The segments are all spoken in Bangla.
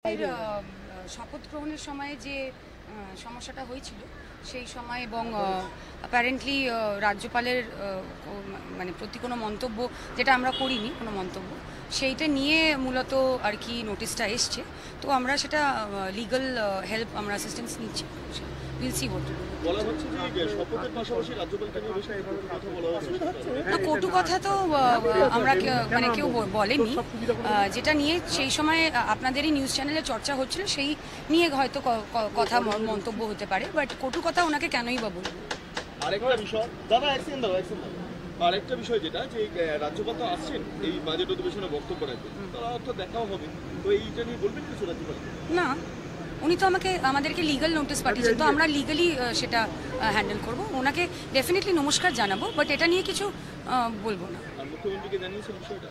শপথ গ্রহণের সময় যে সমস্যাটা হয়েছিল সেই সময় এবং অ্যাপারেন্টলি রাজ্যপালের মানে প্রতি কোনো মন্তব্য যেটা আমরা করিনি কোনো মন্তব্য সেইটা নিয়ে মূলত আর কি নোটিশটা এসছে। তো আমরা সেটা লিগ্যাল হেল্প আমরা অ্যাসিস্ট্যান্স নিচ্ছি। উইল সি হোয়াট বলা হচ্ছে যে শপথের পাশাপাশি রাজ্যপালকে নিয়ে বেশ কথা বলা হচ্ছে। না, কটু কথা তো আমরা মানে কেউ বলেনি। যেটা নিয়ে সেই সময় আপনাদেরই নিউজ চ্যানেলে চর্চা হচ্ছিল সেই নিয়ে হয়তো কথা মন্তব্য হতে পারে, বাট কটু কথা ওনাকে কেনই বা বলবো। আরেকটা বিষয় দাদা আরেকটা বিষয় যেটা যে রাজ্যপাল তো আসছেন এই বাজেট অধিবেশনে বক্তব্য রাখবেন, তার অর্থ দেখাও হবে, তো এইটা নিয়ে বলবেন কিছু রাজ্যপাল? না, উনি তো আমাদেরকে লিগ্যাল নোটিশ পাঠিয়েছেন, তো আমরা লিগালি সেটা হ্যান্ডেল করব। ওনাকে ডেফিনেটলি নমস্কার জানাবো, বাট এটা নিয়ে কিছু বলবো না। আর মুখ্যমন্ত্রীকে জানিয়েছেন বিষয়টা?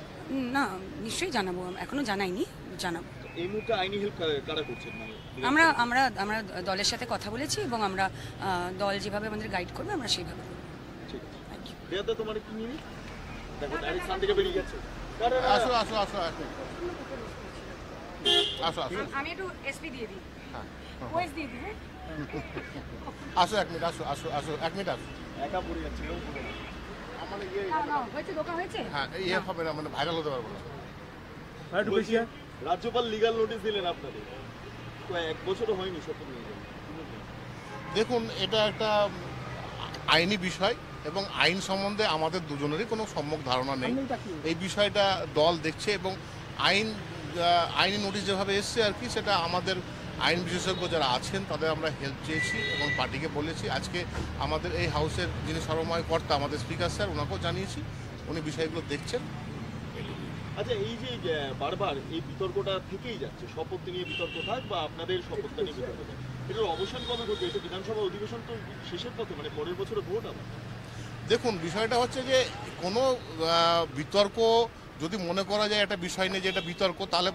না, নিশ্চয়ই জানাবো, এখনো জানাইনি, জানাবো। এই মুহূর্তে আইনি হেল্প কারা করছেন? আমরা আমরা আমরা দলের সাথে কথা বলেছি এবং আমরা দল যেভাবে আমাদের গাইড করবে আমরা সেইভাবে করব। ঠিক আছে। দেয়াদা তোমার কি নিয়ে দেখো ডাইরেক্ট সান থেকে বেরিয়ে গেছে। আসো আসো আসো আসো আসো আসো আমি একটু এসপি দিয়ে দিই, ওএস দিয়ে দিই। আসো এক মিনিট, আসো আসো আসো এক মিনিট আসো। একা পড়ে যাচ্ছে কেউ পড়ে না। আমার হয়েছে দোকান হয়েছে। হ্যাঁ এই হবে না, মানে ভাইরাল হতে পারবো না। রাজ্যপাল লিগ্যাল নোটিশ দিলেন আপনাদের, তো এক বছরও হয়নি শপথ নিয়ে। দেখুন, এটা একটা আইনি বিষয় এবং আইন সম্বন্ধে আমাদের দুজনেরই কোনো সম্যক ধারণা নেই। এই বিষয়টা দল দেখছে এবং আইনি নোটিশ যেভাবে এসছে আর কি, সেটা আমাদের আইন বিশেষজ্ঞ যারা আছেন তাদের আমরা হেল্প চেয়েছি এবং পার্টিকে বলেছি। আজকে আমাদের এই হাউসের যিনি সর্বময় কর্তা আমাদের স্পিকার স্যার, ওনাকেও জানিয়েছি, উনি বিষয়গুলো দেখছেন। আচ্ছা, এই যে বারবার এই বিতর্কটা থেকেই যাচ্ছে, শপথ নিয়ে বিতর্ক থাক বা আপনাদের শপথটা নিয়ে বিতর্ক থাক, এটার অবসান কবে ঘটবে? এটা বিধানসভা অধিবেশন তো শেষের পথে, মানে পরের বছরে ভোট আবার। দেখুন, বিষয়টা হচ্ছে যে কোনো বিতর্ক যদি মনে করা যায় একটা বিষয় নিয়ে যে এটা বিতর্ক, তাহলে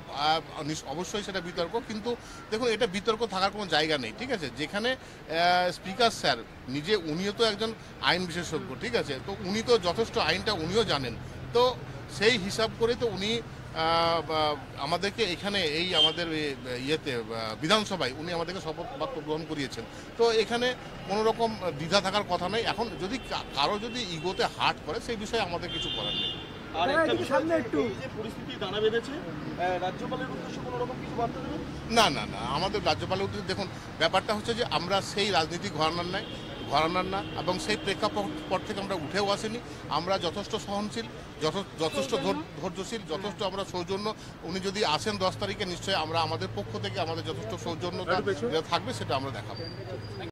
অবশ্যই সেটা বিতর্ক, কিন্তু দেখুন এটা বিতর্ক থাকার কোনো জায়গা নেই। ঠিক আছে, যেখানে স্পিকার স্যার নিজে, উনিও তো একজন আইন বিশেষজ্ঞ, ঠিক আছে, তো উনি তো যথেষ্ট আইনটা উনিও জানেন, তো সেই হিসাব করে তো উনি আমাদেরকে এখানে এই আমাদের ইয়েতে বিধানসভায় উনি আমাদেরকে শপথ বাক্য গ্রহণ করিয়েছেন। তো এখানে কোনো রকম দ্বিধা থাকার কথা নেই। এখন যদি কারো যদি ইগোতে হার্ট করে, সেই বিষয়ে আমাদের কিছু করার নেই। আর একটা বিষয়, এই যে পরিস্থিতি দানা বেঁধেছে, রাজ্যপালের উদ্দেশ্যে কোনো রকম কিছু বার্তা দেবেন? না না না, আমাদের রাজ্যপালের উদ্দেশ্যে দেখুন, ব্যাপারটা হচ্ছে যে আমরা সেই রাজনীতি ঘরানার না, এবং সেই প্রেক্ষাপট থেকে আমরা উঠেও আসিনি। আমরা যথেষ্ট সহনশীল, যথেষ্ট ধৈর্যশীল, যথেষ্ট আমরা সৌজন্য। উনি যদি আসেন 10 তারিখে, নিশ্চয়ই আমরা আমাদের পক্ষ থেকে আমাদের যথেষ্ট সৌজন্যতা থাকবে, সেটা আমরা দেখাবো।